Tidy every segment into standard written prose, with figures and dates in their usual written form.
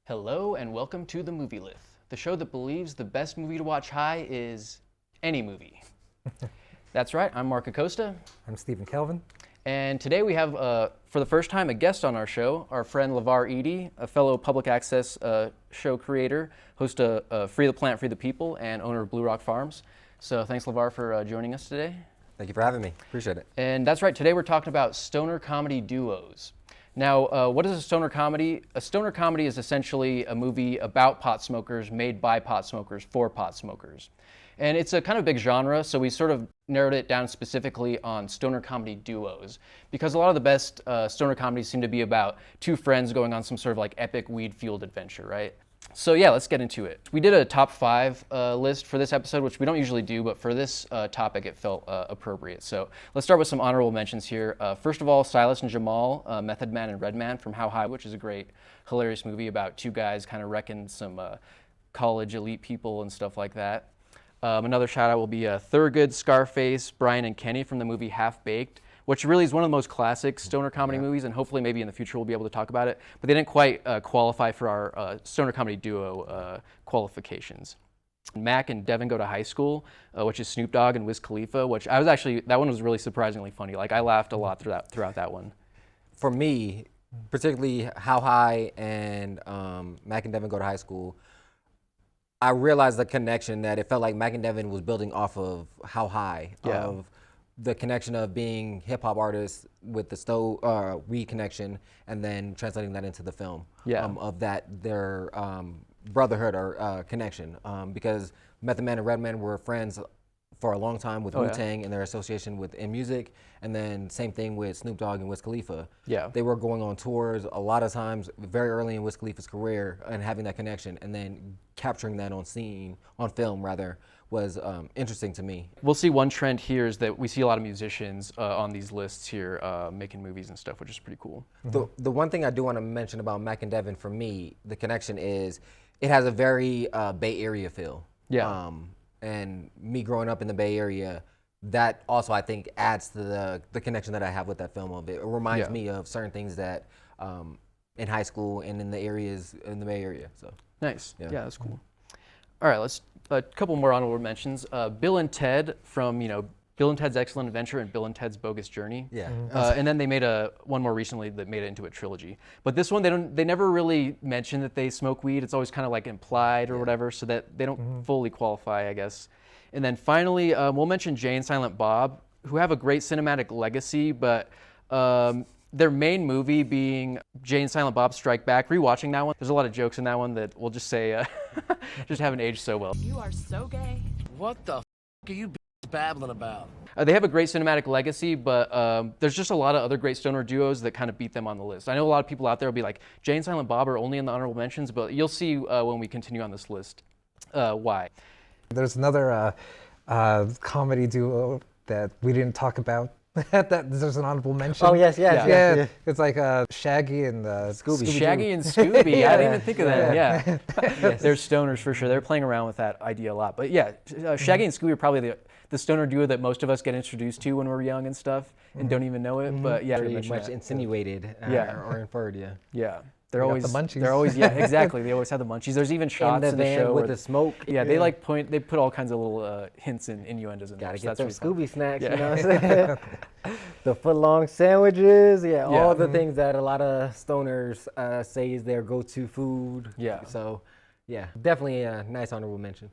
Hello and welcome to the Movilith, the show that believes the best movie to watch high is any movie. That's right, I'm Mark Acosta. I'm Stephen Kelvin. And today we have, for the first time, a guest on our show, our friend LeVar Eady, a fellow public access show creator, host of Free the Plant, Free the People, and owner of BluRok Farms. So thanks, LeVar, for joining us today. Thank you for having me. Appreciate it. And that's right, today we're talking about stoner comedy duos. Now, what is a stoner comedy? A stoner comedy is essentially a movie about pot smokers, made by pot smokers, for pot smokers. And it's a kind of big genre, so we sort of narrowed it down specifically on stoner comedy duos, because a lot of the best stoner comedies seem to be about two friends going on some sort of like epic weed-fueled adventure, right? So yeah, let's get into it. We did a top 5 list for this episode, which we don't usually do, but for this topic it felt appropriate. So let's start with some honorable mentions here. First of all, Silas and Jamal, Method Man and Redman from How High, which is a great, hilarious movie about two guys kind of wrecking some college elite people and stuff like that. Another shout out will be Thurgood, Scarface, Brian and Kenny from the movie Half Baked, which really is one of the most classic stoner comedy movies, and hopefully maybe in the future we'll be able to talk about it. But they didn't quite qualify for our stoner comedy duo qualifications. Mac and Devin Go to High School, which is Snoop Dogg and Wiz Khalifa, which that one was really surprisingly funny. Like I laughed a lot throughout that one. For me, particularly How High and Mac and Devin Go to High School, I realized the connection that it felt like Mac and Devin was building off of How High, of the connection of being hip hop artists with the weed connection, and then translating that into the film. Of that their brotherhood or connection, because Method Man and Redman were friends for a long time with Wu-Tang and their association in music, and then same thing with Snoop Dogg and Wiz Khalifa. They were going on tours a lot of times very early in Wiz Khalifa's career, and having that connection and then capturing that on film was interesting to me. We'll see one trend here is that we see a lot of musicians on these lists here making movies and stuff, which is pretty cool. The one thing I do want to mention about Mac and Devin, for me, the connection is it has a very Bay Area feel. And me growing up in the Bay Area, that also I think adds to the connection that I have with that film of it. It reminds me of certain things that in high school and in the areas in the Bay Area. So nice. Yeah, that's cool. All right, let's a couple more honorable mentions. Bill and Ted from Bill and Ted's Excellent Adventure and Bill and Ted's Bogus Journey. And then they made one more recently that made it into a trilogy. But this one, they never really mention that they smoke weed. It's always kind of like implied or whatever, so that they don't fully qualify, I guess. And then finally, we'll mention Jay and Silent Bob, who have a great cinematic legacy, but their main movie being Jay and Silent Bob Strike Back. Rewatching that one, there's a lot of jokes in that one that we'll just say just haven't aged so well. You are so gay. What the are you babbling about? They have a great cinematic legacy, but there's just a lot of other great stoner duos that kind of beat them on the list. I know a lot of people out there will be like, Jay and Silent Bob are only in the honorable mentions, but you'll see when we continue on this list why. There's another comedy duo that we didn't talk about. That there's an honorable mention. Oh yes. It's like Shaggy and Scooby. Shaggy and Scooby. I didn't even think of that. Yes. They're stoners for sure. They're playing around with that idea a lot. But yeah, Shaggy and Scooby are probably the stoner duo that most of us get introduced to when we're young and stuff and don't even know it. But yeah, pretty much insinuated or inferred. Yeah. They're always the munchies. They're always exactly. They always have the munchies. There's even shots in the show with the smoke. Yeah, they like they put all kinds of little hints and innuendos in there. Gotta get those Scooby snacks, you know what I'm saying? The foot-long sandwiches, all the things that a lot of stoners say is their go-to food. So, definitely a nice honorable mention.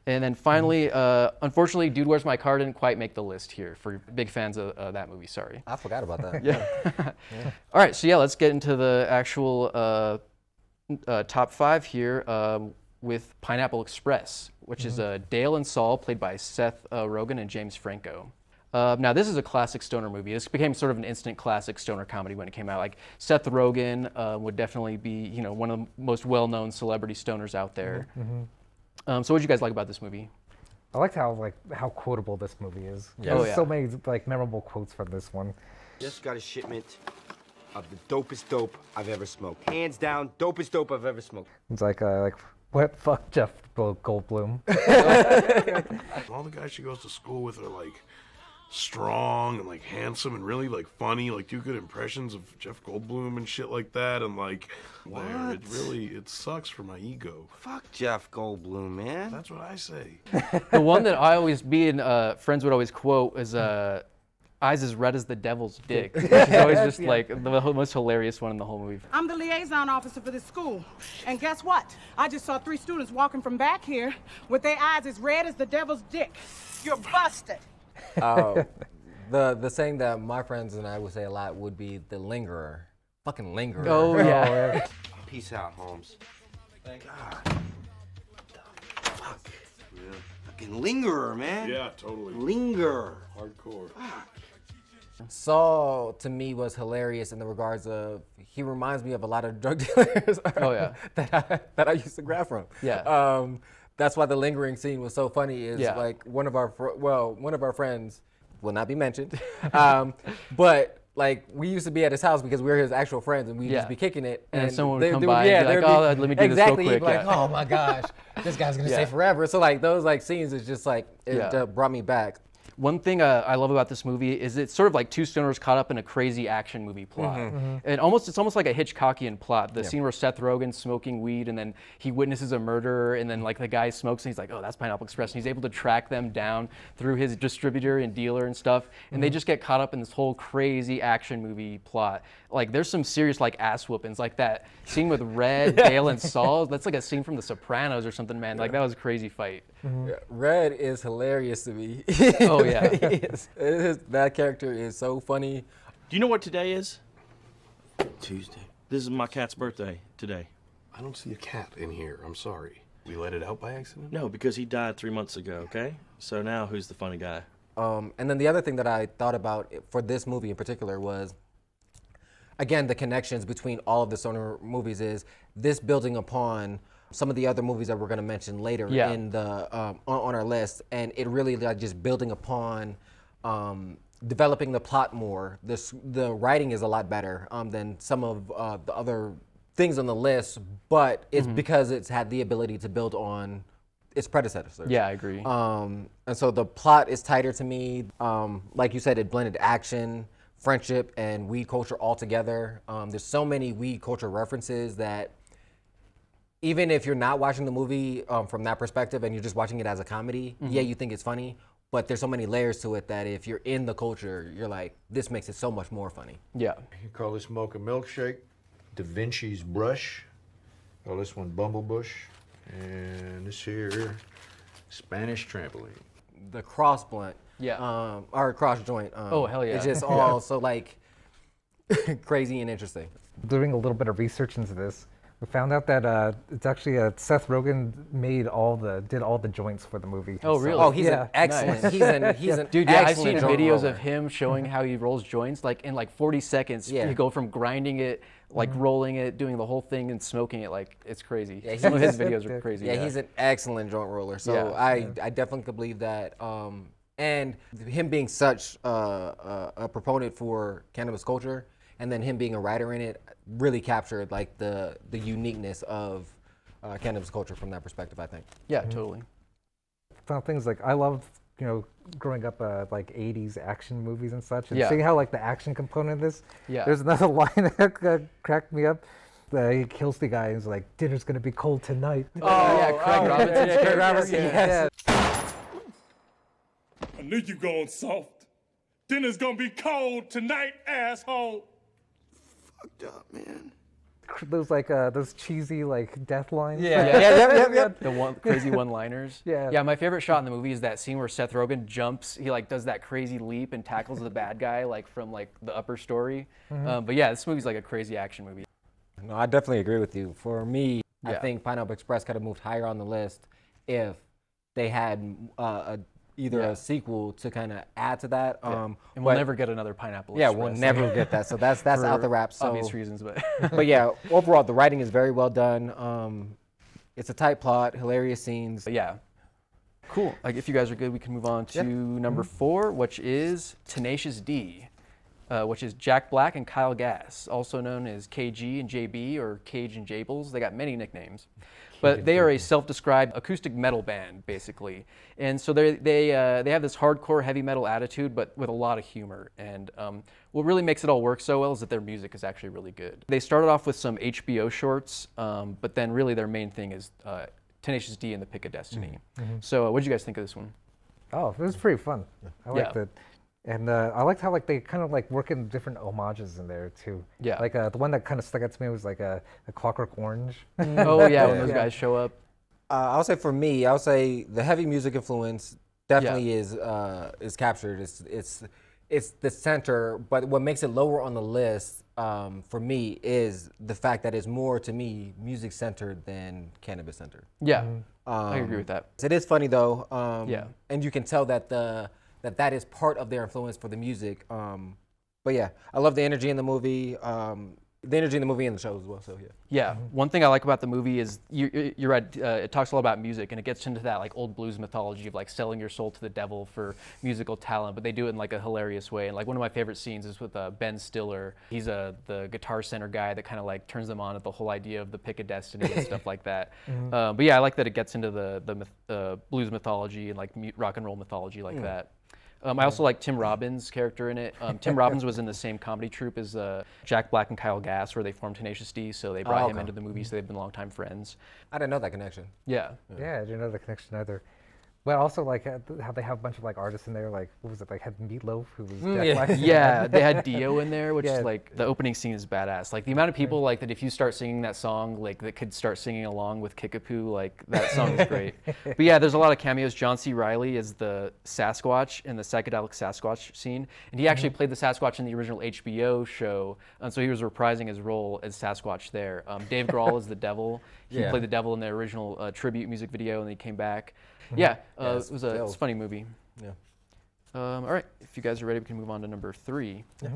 And then finally, unfortunately, Dude, Where's My Car didn't quite make the list here for big fans of that movie. Sorry. I forgot about that. All right, so let's get into the actual top 5 here with Pineapple Express, which is Dale and Saul, played by Seth Rogen and James Franco. Now, this is a classic stoner movie. This became sort of an instant classic stoner comedy when it came out. Like Seth Rogen would definitely be, one of the most well-known celebrity stoners out there. So what did you guys like about this movie? I liked how quotable this movie is. Yeah. There's so many memorable quotes from this one. Just got a shipment of the dopest dope I've ever smoked. Hands down, dopest dope I've ever smoked. It's like what fuck Jeff Goldblum. All the guys she goes to school with are like strong and like handsome and really like funny, like do good impressions of Jeff Goldblum and shit like that, and like there, it sucks for my ego. Fuck Jeff Goldblum, man. That's what I say. The one that I always, me and friends would always quote is eyes as red as the devil's dick, which is always just like the most hilarious one in the whole movie. I'm the liaison officer for this school. And guess what? I just saw 3 students walking from back here with their eyes as red as the devil's dick. You're busted. The saying that my friends and I would say a lot would be the lingerer. Fucking lingerer. Oh, yeah. Peace out, Holmes. Thank God. What the fuck? Yeah. Fucking lingerer, man. Yeah, totally. Linger. Hardcore. Saul to me was hilarious in the regards of he reminds me of a lot of drug dealers. Oh, yeah. that I used to grab from. Yeah. That's why the lingering scene was so funny. Is Yeah. like one of our friends will not be mentioned, but like we used to be at his house because we were his actual friends and we'd just be kicking it. And then someone would they come would- by and be like, they'd "Oh, let me do this real exactly, quick." He'd be like, Yeah. oh my gosh, this guy's gonna Yeah. stay forever. So like those like scenes is just like it brought me back. One thing I love about this movie is it's sort of like 2 stoners caught up in a crazy action movie plot. And it's almost like a Hitchcockian plot. The scene where Seth Rogen's smoking weed and then he witnesses a murder and then like the guy smokes and he's like, oh, that's Pineapple Express. And he's able to track them down through his distributor and dealer and stuff. And they just get caught up in this whole crazy action movie plot. Like there's some serious like ass whoopings, like that scene with Red, Dale, and Saul. That's like a scene from The Sopranos or something, man. Like that was a crazy fight. Yeah, Red is hilarious to me. Oh yeah. That character is so funny. Do you know what today is? Tuesday. This is my cat's birthday today. I don't see a cat in here. I'm sorry. We let it out by accident? No, because he died 3 months ago, okay? So now who's the funny guy? And then the other thing that I thought about for this movie in particular was, again, the connections between all of the stoner movies is this building upon some of the other movies that we're going to mention later in the on our list, and it really like just building upon developing the plot more. The writing is a lot better than some of the other things on the list, but it's because it's had the ability to build on its predecessors. Yeah, I agree. And so the plot is tighter to me. Like you said, it blended action, friendship, and weed culture all together. There's so many weed culture references that even if you're not watching the movie from that perspective and you're just watching it as a comedy, yeah, you think it's funny, but there's so many layers to it that if you're in the culture, you're like, this makes it so much more funny. Yeah. You call this mocha milkshake, Da Vinci's brush. Call this one Bumblebush. And this here, Spanish trampoline. The cross blunt, or cross joint. Oh, hell yeah. It's just all so like crazy and interesting. Doing a little bit of research into this, we found out that it's actually Seth Rogen did all the joints for the movie. Oh, really? Oh, he's an excellent. Nice. He's an Dude, yeah, I've excellent seen joint videos roller. of him showing how he rolls joints. Like in like 40 seconds, you go from grinding it, like rolling it, doing the whole thing, and smoking it. Like it's crazy. Yeah, Some of his videos are crazy. Yeah, he's an excellent joint roller. So Yeah. I definitely could believe that. And him being such a proponent for cannabis culture, and then him being a writer in it, really captured like the uniqueness of cannabis culture from that perspective, I think. Yeah, totally. Some things like I loved, growing up like 80s action movies and such, and Yeah. seeing how like the action component of this. Yeah. There's another line that cracked me up. He kills the guy and he's like, dinner's gonna be cold tonight. Oh, yeah, Craig Robinson. Yeah, Craig Robinson, Yeah. I knew you going soft. Dinner's gonna be cold tonight, asshole. Fucked up, man. Those like those cheesy like death lines. Yep. The crazy one-liners. Yeah. Yeah, my favorite shot in the movie is that scene where Seth Rogen jumps. He like does that crazy leap and tackles the bad guy like from like the upper story. But yeah, this movie's like a crazy action movie. No, I definitely agree with you. For me, I Yeah. think Pineapple Express could have moved higher on the list if they had either a sequel to kind of add to that. And we'll never get another Pineapple Yeah, Express. we'll never get that. So that's out the wrap. So obvious reasons, but but yeah, overall the writing is very well done. It's a tight plot, hilarious scenes. But yeah. Cool. Like if you guys are good, we can move on to number 4, which is Tenacious D, which is Jack Black and Kyle Gass, also known as KG and JB or Cage and Jables. They got many nicknames. but they are a self-described acoustic metal band, basically. And so they have this hardcore heavy metal attitude, but with a lot of humor. And what really makes it all work so well is that their music is actually really good. They started off with some HBO shorts, but then really their main thing is Tenacious D and the Pick of Destiny. So what did you guys think of this one? Oh, it was pretty fun. I liked Yeah. it. And I liked how like they kind of like work in different homages in there too. Yeah. Like the one that kind of stuck out to me was like a Clockwork Orange. Oh yeah, when those guys show up. I would say for me, I would say the heavy music influence definitely is captured. It's the center, but what makes it lower on the list for me is the fact that it's more, to me, music centered than cannabis centered. Yeah, I agree with that. It is funny though, and you can tell that that is part of their influence for the music. But yeah, I love the energy in the movie. The energy in the movie and the show as well. So yeah. Yeah, one thing I like about the movie is you're right. It talks a lot about music, and it gets into that like old blues mythology of like selling your soul to the devil for musical talent. But they do it in like a hilarious way. And like one of my favorite scenes is with Ben Stiller. He's the Guitar Center guy that kind of like turns them on at the whole idea of the Pick of Destiny and stuff like that. But yeah, I like that it gets into the blues mythology and like rock and roll mythology like that. I also like Tim Robbins' character in it. Tim Robbins was in the same comedy troupe as Jack Black and Kyle Gass, where they formed Tenacious D, so they brought him into the movie, so they've been longtime friends. I didn't know that connection. Yeah. Yeah, I didn't know the connection either. But also like how they have a bunch of like artists in there, like what was it, like had Meatloaf, who was Jack Black. Yeah, they had Dio in there, which is like the opening scene is badass. Like the amount of people like that if you start singing that song, like that could start singing along with Kickapoo, like that song is great. But yeah, there's a lot of cameos. John C. Reilly is the Sasquatch in the psychedelic Sasquatch scene, and he actually played the Sasquatch in the original HBO show, and so he was reprising his role as Sasquatch there. Dave Grohl is the devil. He played the devil in the original tribute music video, and he came back. Yeah, it was a funny movie. Yeah. All right, if you guys are ready, we can move on to number 3. All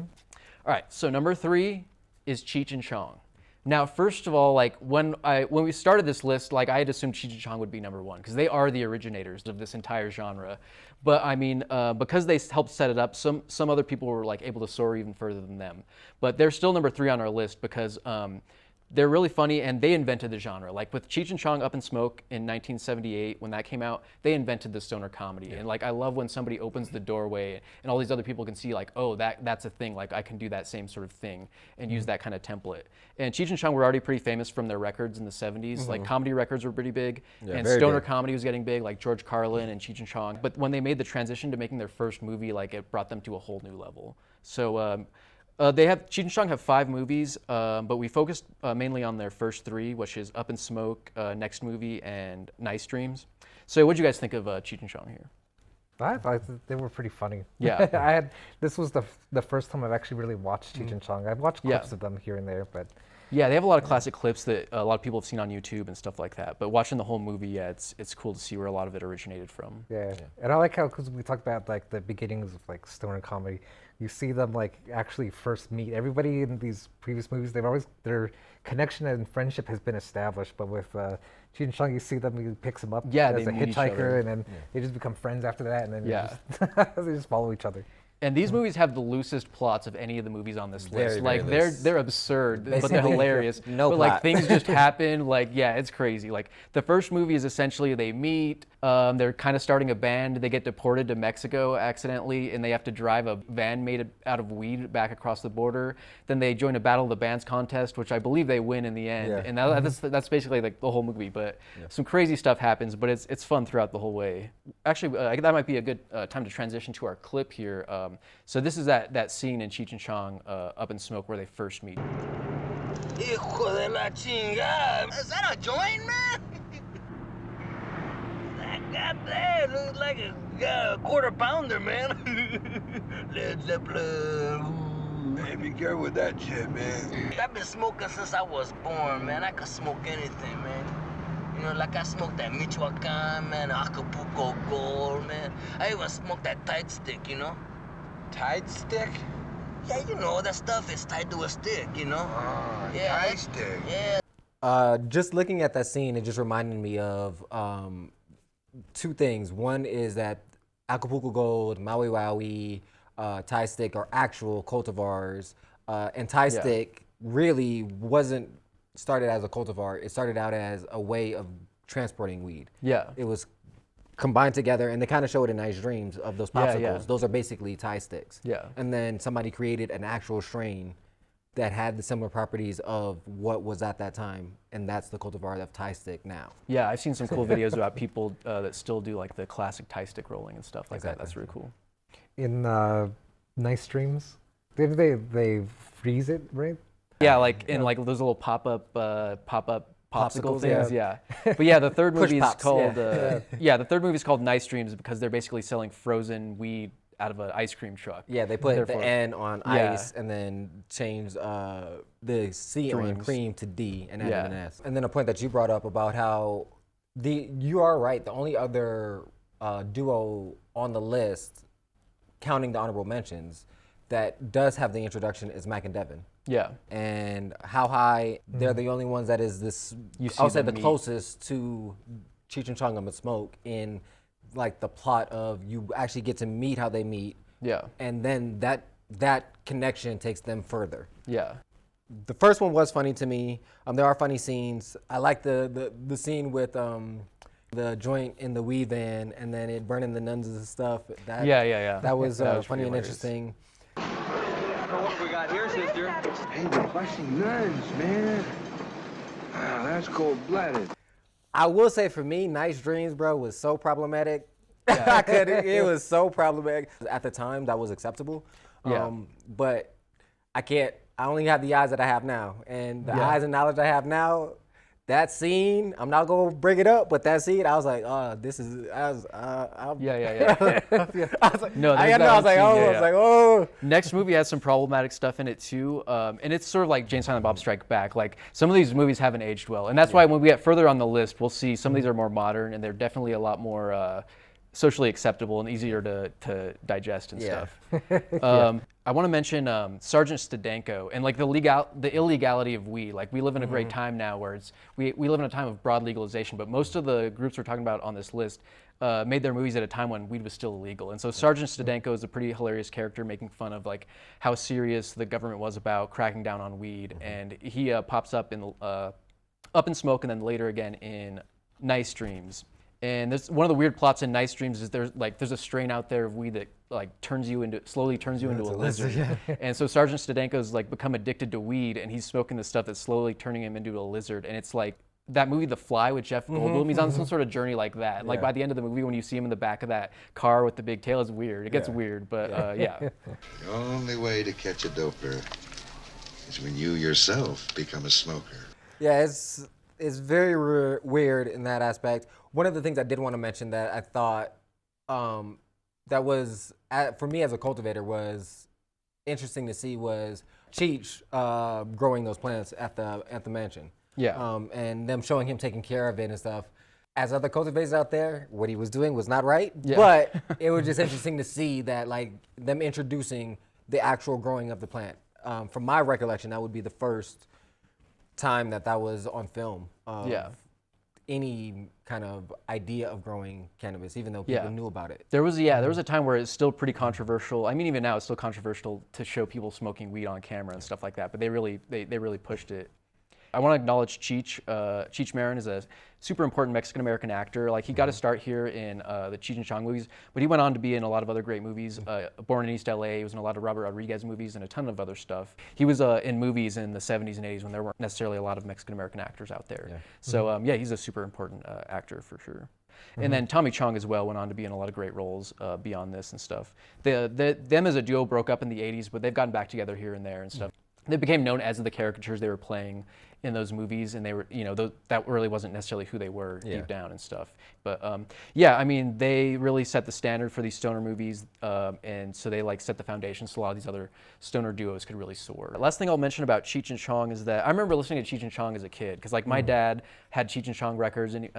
right, so number 3 is Cheech and Chong. Now, first of all, like when we started this list, like I had assumed Cheech and Chong would be number 1 because they are the originators of this entire genre. But I mean, because they helped set it up, some other people were like able to soar even further than them. But they're still number 3 on our list because they're really funny, and they invented the genre. Like with Cheech and Chong Up in Smoke in 1978, when that came out, they invented the stoner comedy. And like I love when somebody opens the doorway and all these other people can see like, oh, that's a thing. Like I can do that same sort of thing and use that kind of template. And Cheech and Chong were already pretty famous from their records in the 70s. Like comedy records were pretty big, and stoner comedy was getting big, like George Carlin and Cheech and Chong. But when they made the transition to making their first movie, like it brought them to a whole new level. So Cheech and Chong have 5 movies, but we focused mainly on their first 3, which is Up in Smoke, Next Movie, and Nice Dreams. So what did you guys think of Cheech and Chong here? I thought they were pretty funny. Yeah. This was the first time I've actually really watched Cheech and Chong. I've watched clips of them here and there, but yeah, they have a lot of classic clips that a lot of people have seen on YouTube and stuff like that. But watching the whole movie, yeah, it's cool to see where a lot of it originated from. Yeah. And I like how, because we talked about like the beginnings of like stoner comedy, you see them like actually first meet. Everybody in these previous movies, their connection and friendship has been established. But with Cheech and Chong, you see them, he picks them up as a hitchhiker, and then they just become friends after that, and then they just follow each other. And these movies have the loosest plots of any of the movies on this list. Like they're absurd, but they're hilarious. No but plot. like things just happen. Like yeah, it's crazy. Like the first movie is essentially they meet. They're kind of starting a band. They get deported to Mexico accidentally, and they have to drive a van made out of weed back across the border. Then they join a Battle of the Bands contest, which I believe they win in the end. Yeah. And that's basically like the whole movie. But some crazy stuff happens, but it's fun throughout the whole way. Actually, that might be a good time to transition to our clip here. So this is that scene in Cheech and Chong Up in Smoke where they first meet. Hijo de la chingada. Is that a joint, man? That goddamn looks like a quarter pounder, man. Led Zeppelin. Hey, be careful with that shit, man. I've been smoking since I was born, man. I could smoke anything, man. You know, like I smoked that Michoacan, man, Acapulco Gold, man. I even smoked that tight stick, you know? Tight stick? Yeah, you know, that stuff is tied to a stick, you know? Oh, yeah, tight stick. Yeah. Just looking at that scene, it just reminded me of 2 things. One is that Acapulco Gold, Maui Wowie, Thai Stick are actual cultivars, and Thai Stick really wasn't started as a cultivar. It started out as a way of transporting weed. Yeah. It was combined together, and they kind of showed in Nice Dreams of those popsicles. Yeah. Those are basically Thai sticks. Yeah. And then somebody created an actual strain that had the similar properties of what was at that time, and that's the cultivar of Thai stick now. Yeah, I've seen some cool videos about people that still do like the classic Thai stick rolling and stuff like that. That's really cool. In Nice Dreams, did they freeze it, right? Yeah, like in like those little pop-up popsicle things. yeah. But yeah, the third Push movie is pops, called yeah. the third movie is called Nice Dreams because they're basically selling frozen weed out of an ice cream truck. Yeah, they put Therefore- the N on Yeah. ice and then changed the C on Dreams. cream to D and added Yeah. an S. And then a point that you brought up about how you are right. The only other duo on the list, counting the honorable mentions, that does have the introduction is Mac and Devin. Yeah. And How High, they're the only ones that is this, You see I'll say them the meet. closest to Cheech and Chong and Smoke in like the plot of you actually get to meet how they meet. Yeah. And then that connection takes them further. Yeah. The first one was funny to me. There are funny scenes. I like the scene with the joint in the weed van and then it burning the nuns and stuff. That, Yeah. That was That was funny pretty and hilarious. interesting. What we got here, sister? Hey, the busting nuns, man. Wow, that's cold-blooded. I will say for me, Nice Dreams, bro, was so problematic. It was so problematic. At the time, that was acceptable. Yeah. But I only have the eyes that I have now. And the eyes and knowledge I have now, that scene, I'm not going to bring it up, but that scene, I was like, oh, this is, Yeah. I was like, No, I there's that one scene, oh. Next movie has some problematic stuff in it too, and it's sort of like Jane Silent Bob Strike Back. Like some of these movies haven't aged well, and that's why when we get further on the list, we'll see some of these are more modern and they're definitely a lot more socially acceptable and easier to digest and stuff. I want to mention Sergeant Stadenko and like the illegality of weed. Like we live in a great time now where we live in a time of broad legalization, but most of the groups we're talking about on this list made their movies at a time when weed was still illegal. And so Sergeant Stadenko is a pretty hilarious character making fun of like how serious the government was about cracking down on weed. And he pops up in Smoke and then later again in Nice Dreams. And there's one of the weird plots in Nice Dreams is there's a strain out there of weed that like slowly turns you into a lizard. And so Sergeant Stadenko's like become addicted to weed and he's smoking the stuff that's slowly turning him into a lizard. And it's like that movie The Fly with Jeff Goldblum, he's on some sort of journey like that. And like by the end of the movie when you see him in the back of that car with the big tail, it's weird. It gets weird, but yeah. The only way to catch a doper is when you yourself become a smoker. Yeah, it's very weird in that aspect. One of the things I did want to mention that I thought that was, for me as a cultivator, was interesting to see was Cheech growing those plants at the mansion. Yeah. And them showing him taking care of it and stuff. As other cultivators out there, what he was doing was not right. Yeah. But it was just interesting to see that like them introducing the actual growing of the plant. From my recollection, that would be the first time that was on film. Any kind of idea of growing cannabis, even though people knew about it. There was a time where it's still pretty controversial. I mean, even now it's still controversial to show people smoking weed on camera and stuff like that. But they really pushed it. I want to acknowledge Cheech. Cheech Marin is a super important Mexican-American actor. Like he got to start here in the Cheech and Chong movies, but he went on to be in a lot of other great movies. Born in East LA, he was in a lot of Robert Rodriguez movies and a ton of other stuff. He was in movies in the 70s and 80s when there weren't necessarily a lot of Mexican-American actors out there. Yeah. So he's a super important actor for sure. And then Tommy Chong as well went on to be in a lot of great roles beyond this and stuff. Them as a duo broke up in the 80s, but they've gotten back together here and there and stuff. They became known as the caricatures they were playing in those movies, and they were, that really wasn't necessarily who they were deep down and stuff. But I mean, they really set the standard for these stoner movies, and so they like set the foundation so a lot of these other stoner duos could really soar. Last thing I'll mention about Cheech and Chong is that I remember listening to Cheech and Chong as a kid, because like my dad had Cheech and Chong records, and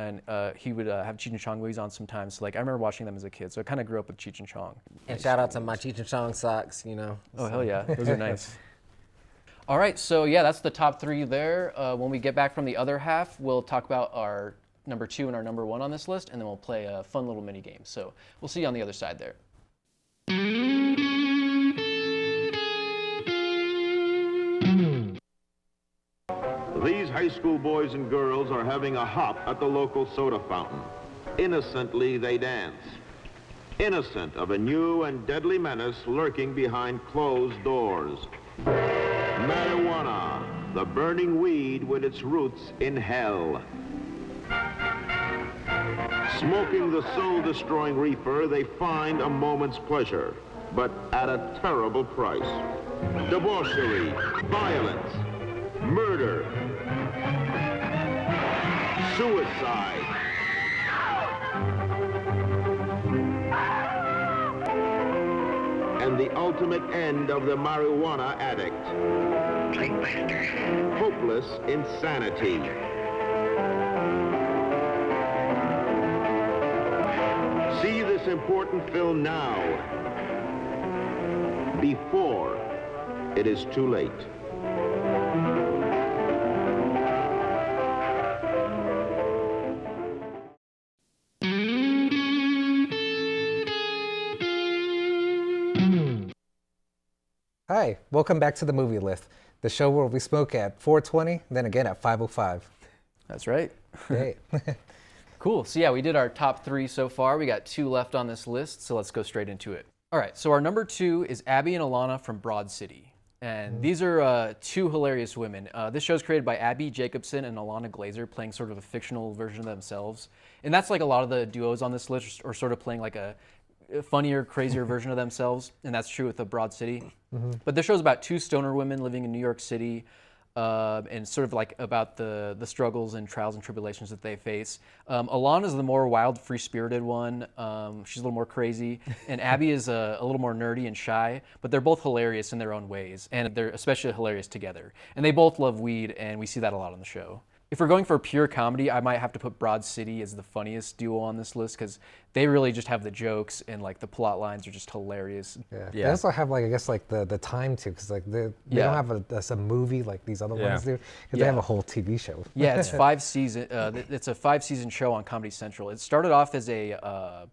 he would have Cheech and Chong movies on sometimes. So like I remember watching them as a kid, so I kind of grew up with Cheech and Chong. And shout out to my Cheech and Chong socks, Oh hell yeah, those are nice. All right, so yeah, that's the top three there. When we get back from the other half, we'll talk about our number 2 and our number 1 on this list, and then we'll play a fun little mini game. So we'll see you on the other side there. These high school boys and girls are having a hop at the local soda fountain. Innocently, they dance. Innocent of a new and deadly menace lurking behind closed doors. Marijuana, the burning weed with its roots in hell. Smoking the soul-destroying reefer, they find a moment's pleasure, but at a terrible price. Debauchery, violence, murder, suicide. And the ultimate end of the marijuana addict. Hopeless insanity. See this important film now, before it is too late. Hi, welcome back to the Movilith, the show where we smoke at 4:20, then again at 5:05. That's right. Great. Cool. So yeah, we did our top 3 so far. We got 2 left on this list, so let's go straight into it. All right, so our number 2 is Abbi and Ilana from Broad City. And these are 2 hilarious women. This show is created by Abbi Jacobson and Ilana Glazer, playing sort of a fictional version of themselves. And that's like a lot of the duos on this list are sort of playing like a funnier, crazier version of themselves. And that's true with the Broad City. But this show's about 2 stoner women living in New York City. And sort of like about the struggles and trials and tribulations that they face. Ilana is the more wild, free-spirited one. She's a little more crazy. And Abbi is a little more nerdy and shy, but they're both hilarious in their own ways. And they're especially hilarious together. And they both love weed, and we see that a lot on the show. If we're going for pure comedy, I might have to put Broad City as the funniest duo on this list because they really just have the jokes and like the plot lines are just hilarious. Yeah. They also have like, I guess like the time too, because like they don't have a movie like these other ones do, because they have a whole TV show. Yeah, it's 5 season. It's a 5-season show on Comedy Central. It started off as a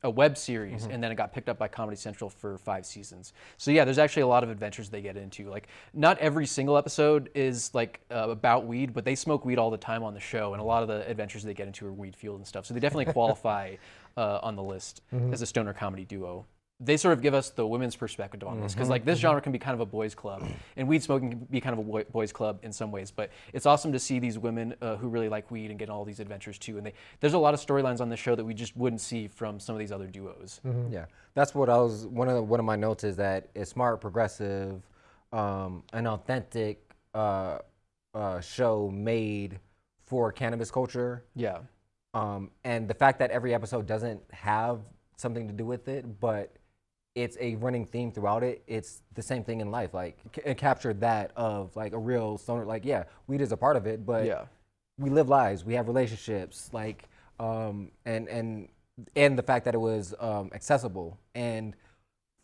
web series, and then it got picked up by Comedy Central for 5 seasons. So yeah, there's actually a lot of adventures they get into. Like, not every single episode is like about weed, but they smoke weed all the time on the show, and a lot of the adventures they get into are weed fueled and stuff. So they definitely qualify on the list as a stoner comedy duo. They sort of give us the women's perspective on this, because like this genre can be kind of a boys' club, and weed smoking can be kind of a boys' club in some ways. But it's awesome to see these women who really like weed and get all these adventures too. And there's a lot of storylines on this show that we just wouldn't see from some of these other duos. Yeah, that's what I was. One of my notes is that it's smart, progressive, an authentic show made for cannabis culture. Yeah. And the fact that every episode doesn't have something to do with it, but it's a running theme throughout it. It's the same thing in life. Like it captured that of like a real stoner. Like weed is a part of it, but we live lives. We have relationships. Like and the fact that it was accessible, and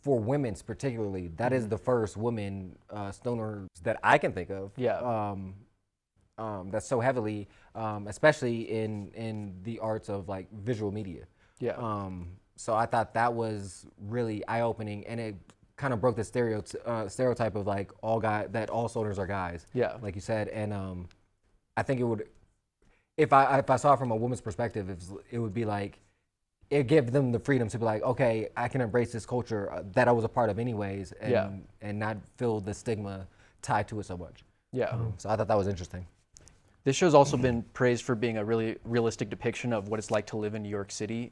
for women particularly, that is the first woman stoner that I can think of. That's so heavily, especially in the arts of like visual media. So I thought that was really eye-opening, and it kind of broke the stereotype of like all stoners are guys. Like you said, and I think it would, if I saw it from a woman's perspective, it would be like, it gave them the freedom to be like, okay, I can embrace this culture that I was a part of anyways, and not feel the stigma tied to it so much. So I thought that was interesting. This show's also been praised for being a really realistic depiction of what it's like to live in New York City.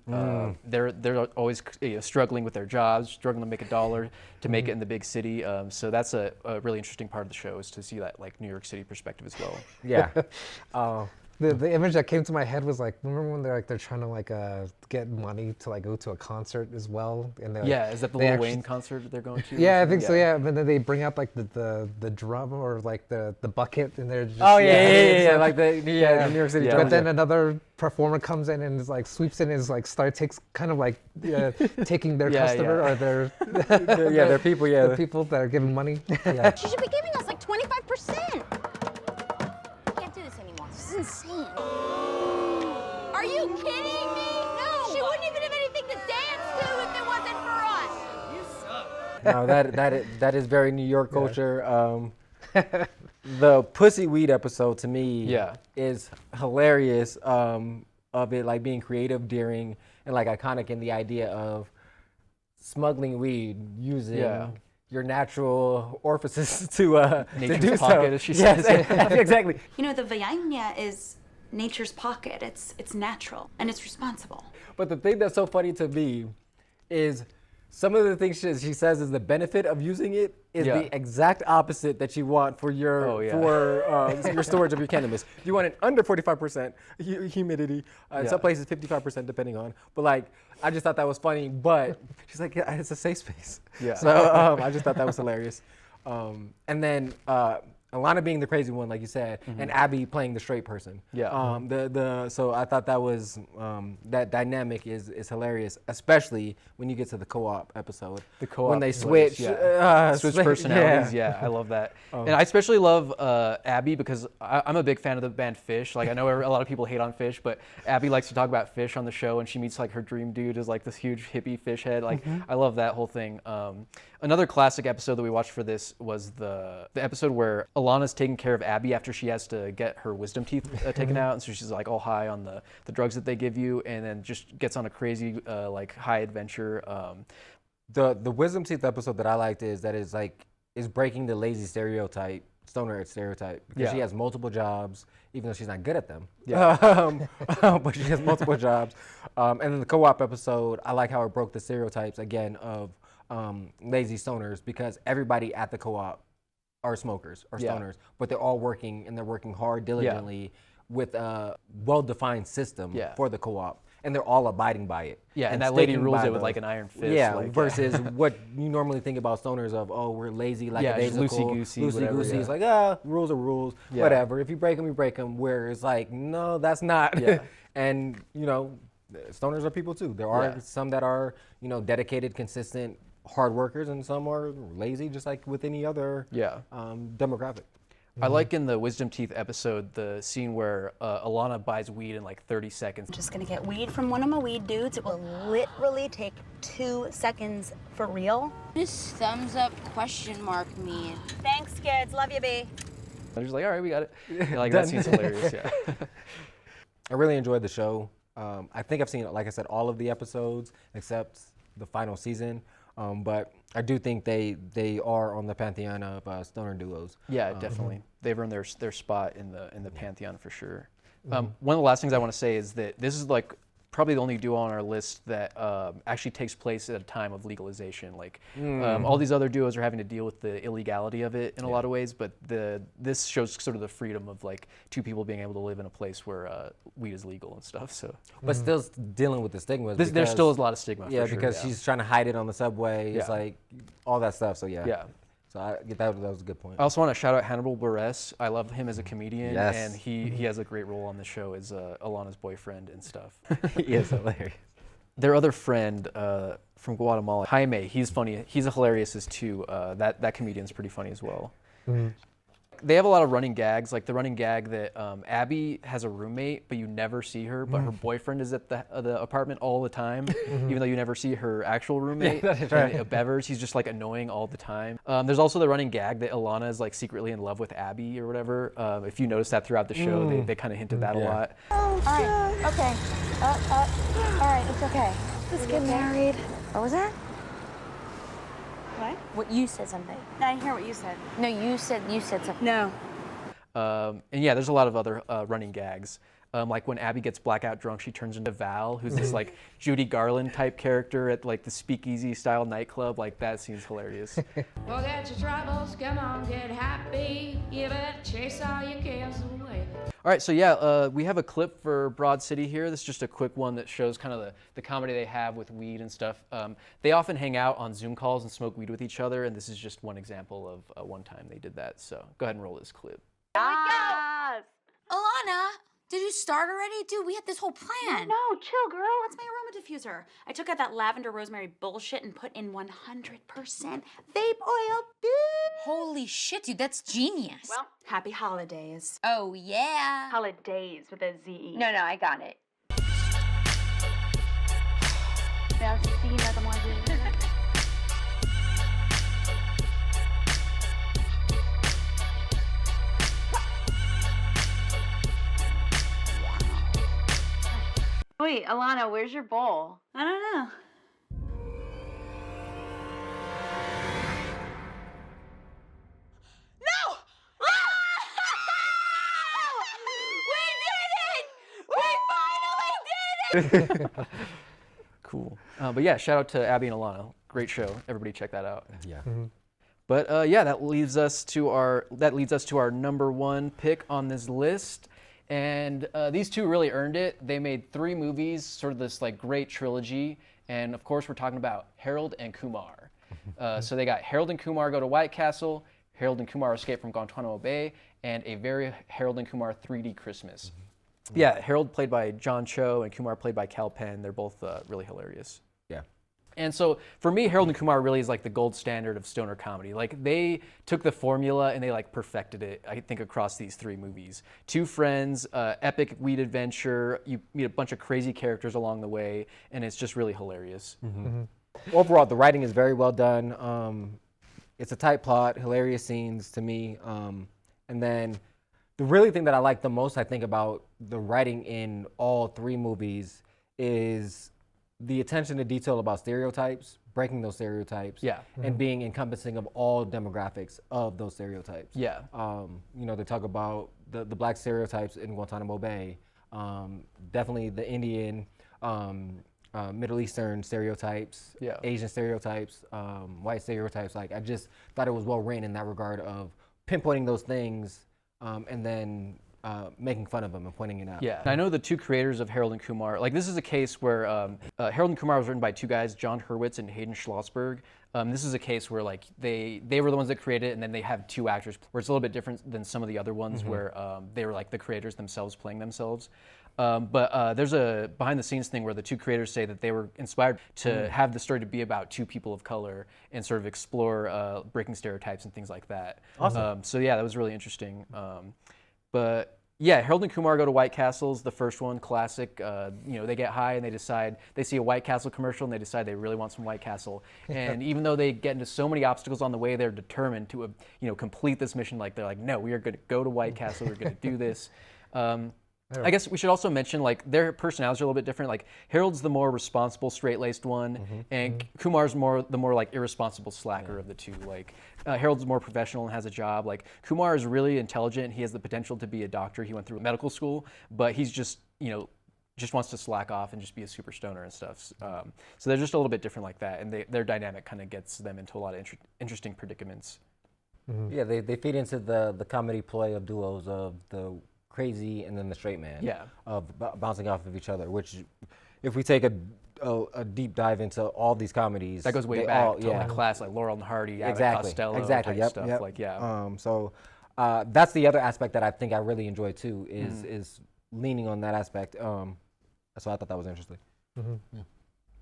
They're always struggling with their jobs, struggling to make $1 to make it in the big city. So that's a really interesting part of the show, is to see that like New York City perspective as well. The image that came to my head was like, remember when they're trying to like get money to like go to a concert as well? And is that the Lil Wayne concert they're going to? Yeah, I think so. Yeah, but then they bring out like the drum or like the bucket, and they're just like the New York City. But then another performer comes in and is like sweeps in and is like takes kind of like taking their customer or their their people. The people that are giving money. She should be giving us like 25%. Insane. Are you kidding me? No. She wouldn't even have anything to dance to if it wasn't for us. You suck. No, that is very New York culture. The pussy weed episode to me Yeah. is hilarious. Of it like being creative during and like iconic in the idea of smuggling weed using your natural orifices to Nature's do pocket, so. as she Yes, says. exactly. You know, the vagina is nature's pocket. It's natural and it's responsible. But the thing that's so funny to me is some of the things she says is the benefit of using it is the exact opposite that you want for your your storage of your cannabis. You want it under 45% humidity. In some places 55% depending on. But like, I just thought that was funny. But she's like, yeah, it's a safe space. Yeah. So I just thought that was hilarious. And then Ilana being the crazy one, like you said, and Abbi playing the straight person. Yeah. So I thought that was that dynamic is hilarious, especially when you get to the co-op episode. The co-op when they plays, switch, switch personalities. Yeah, I love that. And I especially love Abbi because I'm a big fan of the band Fish. Like I know a lot of people hate on Fish, but Abbi likes to talk about Fish on the show, and she meets like her dream dude is like this huge hippie fish head. Like I love that whole thing. Another classic episode that we watched for this was the episode where Ilana's taking care of Abbi after she has to get her wisdom teeth taken out, and so she's like all high on the drugs that they give you, and then just gets on a crazy like high adventure. The wisdom teeth episode that I liked is breaking the lazy stereotype, stoner stereotype, because she has multiple jobs, even though she's not good at them. But she has multiple jobs. And then the co-op episode, I like how it broke the stereotypes again of lazy stoners, because everybody at the co-op are smokers or stoners, but they're all working, and they're working hard, diligently with a well-defined system for the co-op, and they're all abiding by it. And that lady rules it with like an iron fist. Versus what you normally think about stoners of, oh, we're lazy, like loosey-goosey, loosey-goosey. It's like, rules are rules, whatever. If you break them, you break them. Where it's like, no, that's not. And, you know, stoners are people too. There are some that are, you know, dedicated, consistent, hard workers, and some are lazy, just like with any other demographic. I like in the Wisdom Teeth episode the scene where Ilana buys weed in like 30 seconds. I'm just gonna get weed from one of my weed dudes. It will literally take 2 seconds for real. This thumbs up question mark mean? Thanks, kids. Love you, B. I'm just like, all right, we got it. Like that scene's hilarious. Yeah. I really enjoyed the show. I think I've seen, like I said, all of the episodes except the final season. But I do think they are on the pantheon of stoner duos. Yeah, definitely. They've earned their spot in the pantheon for sure. One of the last things I want to say is that this is like probably the only duo on our list that actually takes place at a time of legalization. Like all these other duos are having to deal with the illegality of it in a lot of ways, but this shows sort of the freedom of like two people being able to live in a place where weed is legal and stuff. So, but still dealing with the stigmas. There still is a lot of stigma. Yeah, for sure, because she's trying to hide it on the subway. It's like all that stuff. So yeah. So that was a good point. I also want to shout out Hannibal Buress. I love him as a comedian, Yes. and he has a great role on the show as Ilana's boyfriend and stuff. He is hilarious. Their other friend from Guatemala, Jaime, he's funny. He's hilarious as too. That comedian's pretty funny as well. They have a lot of running gags, like the running gag that Abbi has a roommate, but you never see her, but her boyfriend is at the apartment all the time, even though you never see her actual roommate. That's right. And Bevers, he's just like annoying all the time. There's also the running gag that Ilana is like secretly in love with Abbi or whatever. If you notice that throughout the show, they kind of hinted that a lot. Oh, all right. Okay. All right, it's okay. Let's get married. What was that? What? What you said something. No, I didn't hear what you said. No, you said something. No. And yeah, there's a lot of other running gags. Like when Abbi gets blackout drunk, she turns into Val, who's this like Judy Garland type character at like the speakeasy style nightclub. Like that scene's hilarious. Forget your troubles, come on, get happy. You better chase all your cares away. All right, so yeah, we have a clip for Broad City here. This is just a quick one that shows kind of the comedy they have with weed and stuff. They often hang out on Zoom calls and smoke weed with each other, and this is just one example of one time they did that. So go ahead and roll this clip. Yes. Alana, did you start already? Dude, we had this whole plan. No, chill, girl. It's my aroma diffuser. I took out that lavender rosemary bullshit and put in 100% vape oil. Holy shit, dude, that's genius. Well, happy holidays. Oh, yeah. Holidays with a Z-E. No, I got it. Wait, Ilana, where's your bowl? I don't know. No! We did it! We finally did it! Cool. But yeah, shout out to Abbi and Ilana. Great show. Everybody check that out. Yeah. But yeah, that leads us to our number one pick on this list. And these two really earned it. They made 3 movies, sort of this like great trilogy. And of course, we're talking about Harold and Kumar. So they got Harold and Kumar Go to White Castle, Harold and Kumar Escape from Guantanamo Bay, and A Very Harold and Kumar 3D Christmas. Yeah, Harold played by John Cho and Kumar played by Cal Penn. They're both really hilarious. Yeah. And so for me, Harold and Kumar really is like the gold standard of stoner comedy. Like they took the formula and they like perfected it, I think, across these 3 movies. 2 friends, epic weed adventure, you meet a bunch of crazy characters along the way, and it's just really hilarious. Overall, the writing is very well done. It's a tight plot, hilarious scenes to me. And then the really thing that I like the most, I think, about the writing in all 3 movies is the attention to detail about stereotypes, breaking those stereotypes, and being encompassing of all demographics of those stereotypes. Yeah. You know, they talk about the black stereotypes in Guantanamo Bay, definitely the Indian, Middle Eastern stereotypes, Asian stereotypes, white stereotypes. Like, I just thought it was well written in that regard of pinpointing those things and then making fun of them and pointing it out. Yeah, I know the 2 creators of Harold and Kumar. Like, this is a case where Harold and Kumar was written by 2 guys, John Hurwitz and Hayden Schlossberg. This is a case where like they were the ones that created it, and then they have 2 actors, where it's a little bit different than some of the other ones where they were like the creators themselves playing themselves. But there's a behind-the-scenes thing where the 2 creators say that they were inspired to have the story to be about 2 people of color and sort of explore breaking stereotypes and things like that. Awesome. So yeah, that was really interesting. But yeah, Harold and Kumar Go to White Castle's the first one, classic. You know, they get high and they see a White Castle commercial and they decide they really want some White Castle. And even though they get into so many obstacles on the way, they're determined to, complete this mission. Like, they're like, no, we are going to go to White Castle. We're going to do this. I guess we should also mention, like, their personalities are a little bit different. Like, Harold's the more responsible, straight-laced one, and Kumar's the more like irresponsible slacker of the 2. Like, Harold's more professional and has a job. Like, Kumar is really intelligent. He has the potential to be a doctor. He went through medical school, but he's just, just wants to slack off and just be a super stoner and stuff. So they're just a little bit different like that, and their dynamic kind of gets them into a lot of interesting predicaments. Yeah, they feed into the comedy play of duos of the crazy and then the straight man, of bouncing off of each other, which if we take a deep dive into all these comedies, that goes way back to like class, like Laurel and Hardy, Abbott Costello type stuff. Like, so that's the other aspect that I think I really enjoy too, is leaning on that aspect. So I thought that was interesting.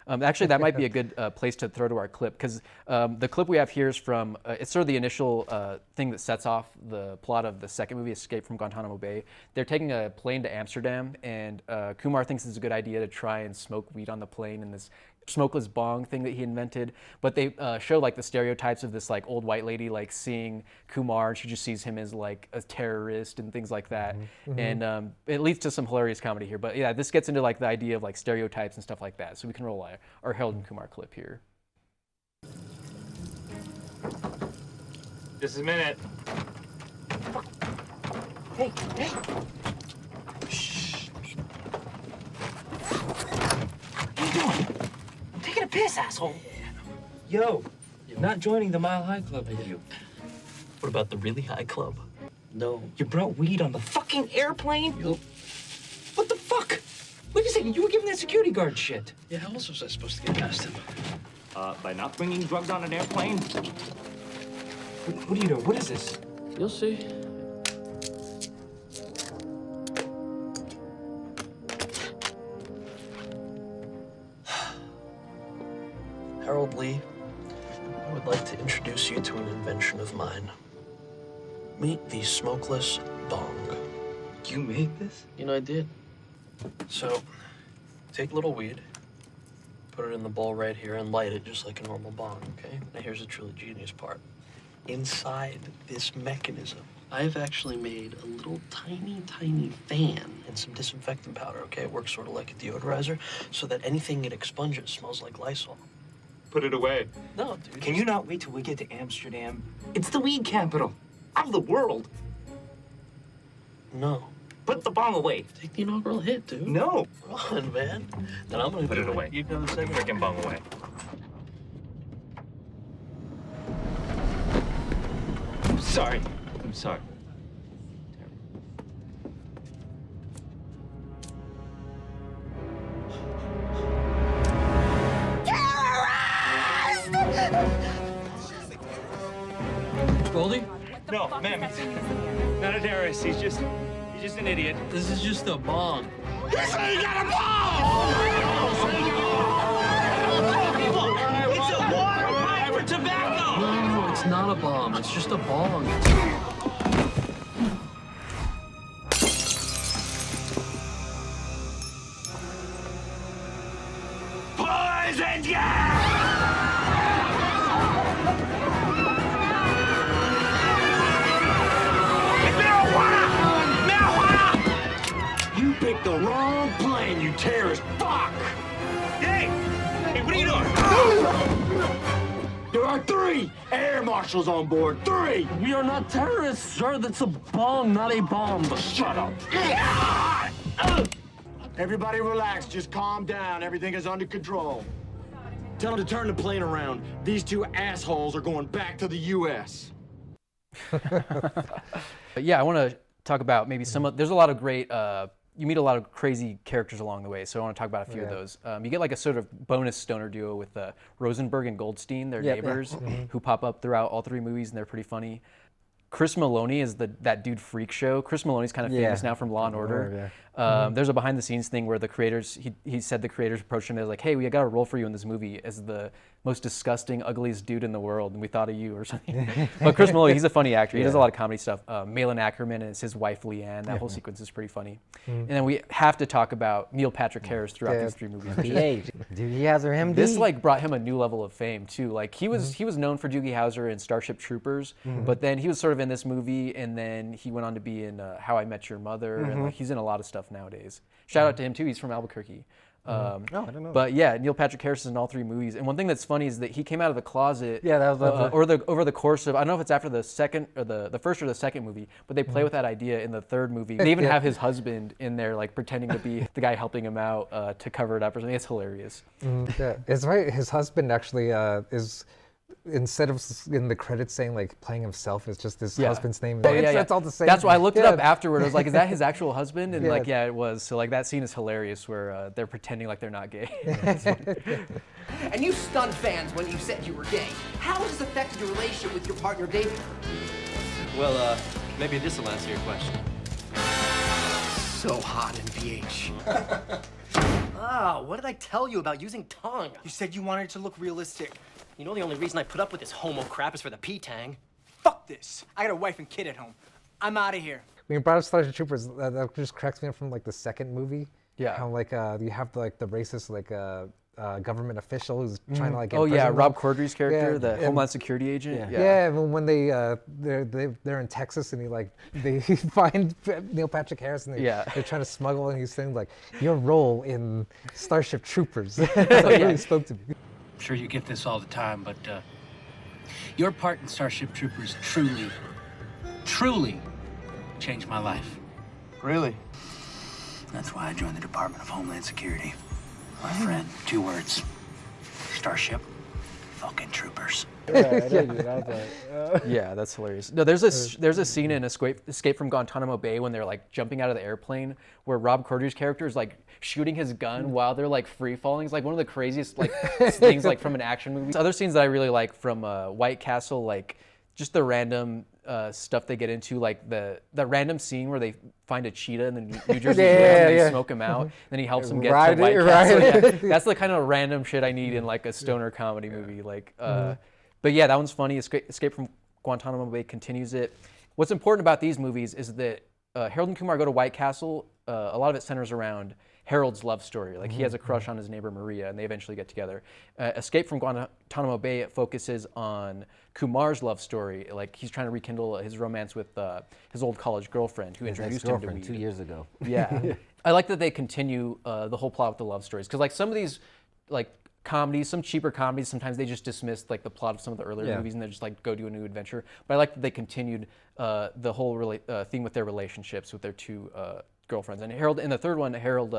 Actually, that might be a good place to throw to our clip, because the clip we have here is from, it's sort of the initial thing that sets off the plot of the second movie, Escape from Guantanamo Bay. They're taking a plane to Amsterdam, and Kumar thinks it's a good idea to try and smoke weed on the plane in this smokeless bong thing that he invented. But they show like the stereotypes of this like old white lady like seeing Kumar, and she just sees him as like a terrorist and things like that. And it leads to some hilarious comedy here. But yeah, this gets into like the idea of like stereotypes and stuff like that. So we can roll our Harold and Kumar clip here. Just a minute. Hey. What are you doing? I'm taking a piss, asshole. Yo, not joining the Mile High Club, are you? What about the really high club? No. You brought weed on the fucking airplane? What the fuck? Wait a second, you were giving that security guard shit. Yeah, how else was I supposed to get past him? By not bringing drugs on an airplane? What are you doing? What is this? You'll see. Harold Lee, I would like to introduce you to an invention of mine. Meet the smokeless bong. You made this? You know, I did. So, take a little weed, put it in the bowl right here, and light it just like a normal bong, okay? Now here's the truly genius part. Inside this mechanism I've actually made a little tiny fan and some disinfectant powder, okay? It works sort of like a deodorizer, so that anything it expunges smells like Lysol. Put it away. No, dude. Can you not wait till we get to Amsterdam? It's the weed capital of the world. No. Put the bomb away. Take the inaugural hit, dude. No. Come on, man. Then I'm gonna Put do it away. You go the Put the second. freaking bomb away. I'm sorry. I'm sorry. Goldie? No, ma'am, he's not a terrorist. He's just an idiot. This is just a bomb. Yes, he got a bomb! It's a water pipe for tobacco! No, it's not a bomb. It's just a bong. Poison gas! You picked the wrong plane, you terrorist. Fuck! Hey, what are you doing? There are 3 air marshals on board. 3! We are not terrorists, sir. That's a bong, not a bomb. Shut up. Everybody relax. Just calm down. Everything is under control. Tell them to turn the plane around. These 2 assholes are going back to the U.S. Yeah, I want to talk about maybe some of, there's a lot of great, you meet a lot of crazy characters along the way, so I want to talk about a few of those. You get like a sort of bonus stoner duo with Rosenberg and Goldstein, their neighbors, who pop up throughout all 3 movies, and they're pretty funny. Chris Maloney is that dude Freak Show. Chris Maloney's kind of famous now from Law and Order. There's a behind the scenes thing where the creators, he said the creators approached him as like, hey, we got a role for you in this movie as the most disgusting, ugliest dude in the world, and we thought of you or something. But Chris Maloney, he's a funny actor. He does a lot of comedy stuff. Malin Ackerman and his wife Leanne. That whole sequence is pretty funny. And then we have to talk about Neil Patrick Harris throughout these 3 movies. PH. Doogie Howser, MD. This like brought him a new level of fame too. Like he was known for Doogie Howser in Starship Troopers, but then he was sort of in this movie, and then he went on to be in How I Met Your Mother, and like he's in a lot of stuff nowadays. Shout out to him too. He's from Albuquerque. I don't know. But yeah, Neil Patrick Harris is in all 3 movies. And one thing that's funny is that he came out of the closet. Yeah, that was over the course of, I don't know if it's after the second or the first or the second movie, but they play with that idea in the 3rd movie. They even have his husband in there, like pretending to be the guy helping him out to cover it up or something. It's hilarious. Yeah, it's right. His husband actually is. Instead of in the credits saying like playing himself, it's just his husband's name. It's all the same. That's why I looked it up afterward. I was like, is that his actual husband? And like, yeah, it was. So like that scene is hilarious where they're pretending like they're not gay. And you stunned fans when you said you were gay. How has this affected your relationship with your partner, David? Well, maybe this will answer your question. So hot in VH. Ah, what did I tell you about using tongue? You said you wanted it to look realistic. You know the only reason I put up with this homo crap is for the P-Tang. Fuck this. I got a wife and kid at home. I'm out of here. When you brought up Starship Troopers, that just cracks me up from like the 2nd movie. Yeah. How like you have like the racist like government official who's trying to like. Oh yeah, imprison Rob them. Corddry's character, Yeah, the and- Homeland Security agent. Yeah, when they're in Texas and they find Neil Patrick Harris and they're trying to smuggle, and he's saying like, your role in Starship Troopers. That really spoke to me. I'm sure you get this all the time, but your part in Starship Troopers truly changed my life. Really? That's why I joined the Department of Homeland Security. My friend, 2 words. Starship, fucking troopers. Yeah, that's hilarious. No, there's a scene in Escape from Guantanamo Bay when they're like jumping out of the airplane where Rob Corddry's character is like shooting his gun while they're like free falling. It's like one of the craziest like things like from an action movie. Other scenes that I really like from White Castle, like just the random stuff they get into, like the random scene where they find a cheetah in the New Jersey and they smoke him out, and then he helps them get to White Castle. Yeah, that's the kind of random shit I need in like a stoner comedy movie. Like, but yeah, that one's funny. Escape from Guantanamo Bay continues it. What's important about these movies is that Harold and Kumar Go to White Castle. A lot of it centers around Harold's love story. Like he has a crush on his neighbor Maria, and they eventually get together. Escape from Guantanamo Bay focuses on Kumar's love story. Like he's trying to rekindle his romance with his old college girlfriend who introduced him to weed 2 years ago. Yeah, I like that they continue the whole plot with the love stories, because like some of these like comedies, some cheaper comedies, sometimes they just dismiss like the plot of some of the earlier movies and they just like go do a new adventure. But I like that they continued the whole theme with their relationships with their two girlfriends. And Harold, in the third one, Harold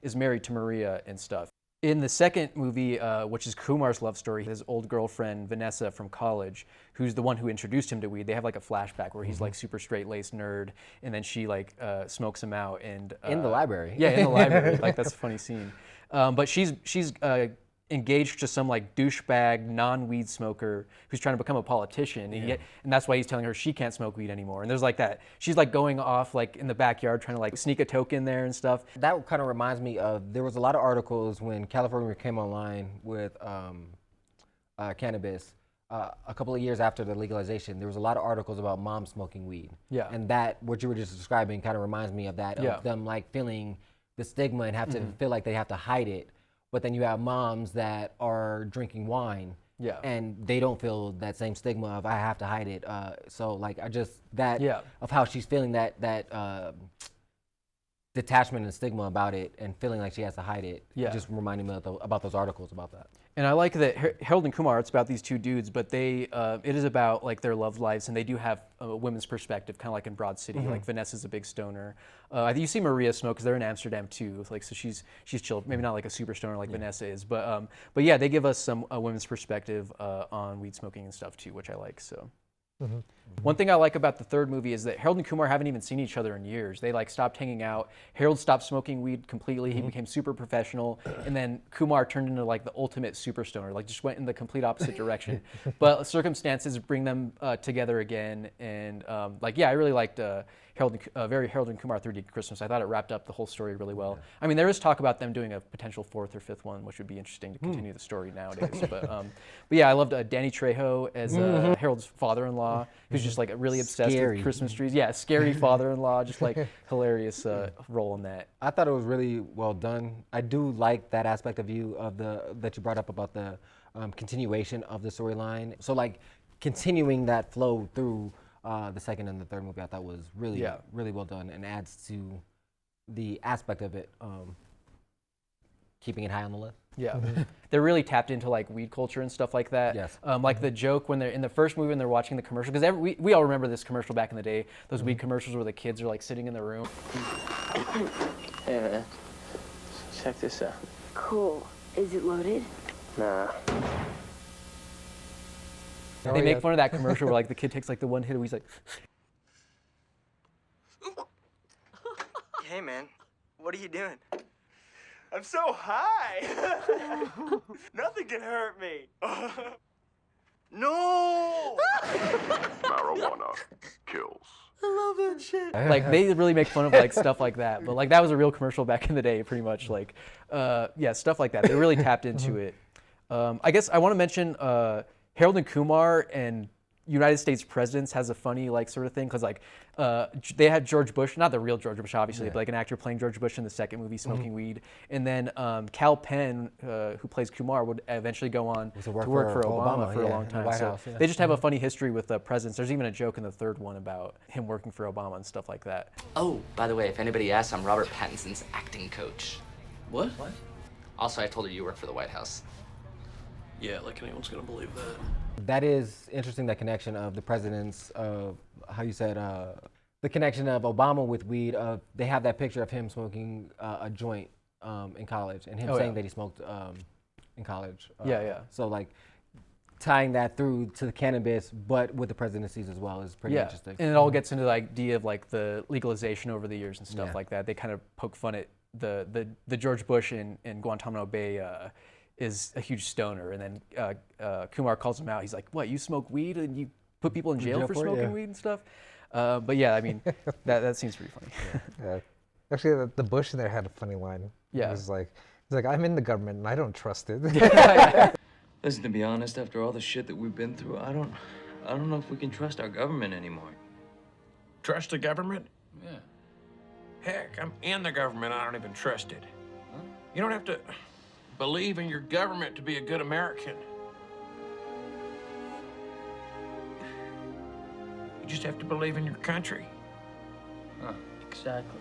is married to Maria and stuff. In the second movie, which is Kumar's love story, his old girlfriend Vanessa from college, who's the one who introduced him to weed, they have like a flashback where he's like super straight-laced nerd, and then she like smokes him out and in the library. Yeah, in the library. Like that's a funny scene. But she's engaged to some like douchebag non-weed smoker who's trying to become a politician, and that's why he's telling her she can't smoke weed anymore. And there's like that. She's like going off like in the backyard trying to like sneak a toke in there and stuff. That kind of reminds me of, there was a lot of articles when California came online with cannabis. A couple of years after the legalization, there was a lot of articles about moms smoking weed. Yeah. And that, what you were just describing, kind of reminds me of that, of them like feeling the stigma and have to feel like they have to hide it. But then you have moms that are drinking wine, and they don't feel that same stigma of I have to hide it. So like I just of how she's feeling that detachment and stigma about it, and feeling like she has to hide it. Just reminding me about those articles about that. And I like that Harold and Kumar, it's about these two dudes, but they it is about like their love lives, and they do have a women's perspective, kind of like in Broad City. Like Vanessa's a big stoner. I think you see Maria smoke because they're in Amsterdam too. Like so she's chill, maybe not like a super stoner like Vanessa is, but yeah, they give us some women's perspective on weed smoking and stuff too, which I like. So. One thing I like about the third movie is that Harold and Kumar haven't even seen each other in years. They like stopped hanging out. Harold stopped smoking weed completely. He became super professional, and then Kumar turned into like the ultimate super stoner. Like just went in the complete opposite direction. But circumstances bring them together again, and like yeah, I really liked Harold and Kumar 3D Christmas. I thought it wrapped up the whole story really well. I mean, there is talk about them doing a potential fourth or fifth one, which would be interesting to continue the story nowadays. But yeah, I loved Danny Trejo as Harold's father-in-law, who's just like really obsessed with Christmas trees. Yeah, scary father-in-law, just like hilarious role in that. I thought it was really well done. I do like that aspect of you that you brought up about the continuation of the storyline. So like continuing that flow through the second and the third movie, I thought was really really well done, and adds to the aspect of it, keeping it high on the list. Yeah, they're really tapped into like weed culture and stuff like that. Yes. Like the joke when they're in the first movie and they're watching the commercial, because we all remember this commercial back in the day, those weed commercials where the kids are like sitting in the room. Hey man, check this out. Cool. Is it loaded? Nah. They make fun of that commercial where like the kid takes like the one hit and he's like. Hey man, what are you doing? I'm so high. Nothing can hurt me. No! Marijuana kills. I love that shit. Like they really make fun of like stuff like that, but like that was a real commercial back in the day, pretty much. Like, yeah, stuff like that. They really tapped into it. I guess I want to mention Harold and Kumar and United States presidents has a funny like sort of thing, because like they had George Bush, not the real George Bush obviously, but like an actor playing George Bush in the second movie smoking weed, and then Cal Penn, who plays Kumar, would eventually go on to work for Obama for a long time. So they just have a funny history with presidents. There's even a joke in the third one about him working for Obama and stuff like that. Oh, by the way, if anybody asks, I'm Robert Pattinson's acting coach. What? Also, I told her you work for the White House. Yeah, like anyone's gonna believe that. That is interesting, that connection of the presidents, how you said, the connection of Obama with weed. They have that picture of him smoking a joint in college, and him saying that he smoked in college. So like tying that through to the cannabis, but with the presidencies as well, is pretty interesting. And it all gets into the idea of like the legalization over the years and stuff like that. They kind of poke fun at the George Bush in Guantanamo Bay is a huge stoner, and then Kumar calls him out. He's like, "What? You smoke weed and you put people in jail for smoking weed and stuff?" But yeah, I mean, that seems pretty funny. Yeah. Actually, the Bush in there had a funny line. Yeah. It was like, "I'm in the government and I don't trust it." Listen, to be honest, after all the shit that we've been through, I don't know if we can trust our government anymore. Trust the government? Yeah. Heck, I'm in the government. I don't even trust it. You don't have to believe in your government to be a good American. You just have to believe in your country. Exactly.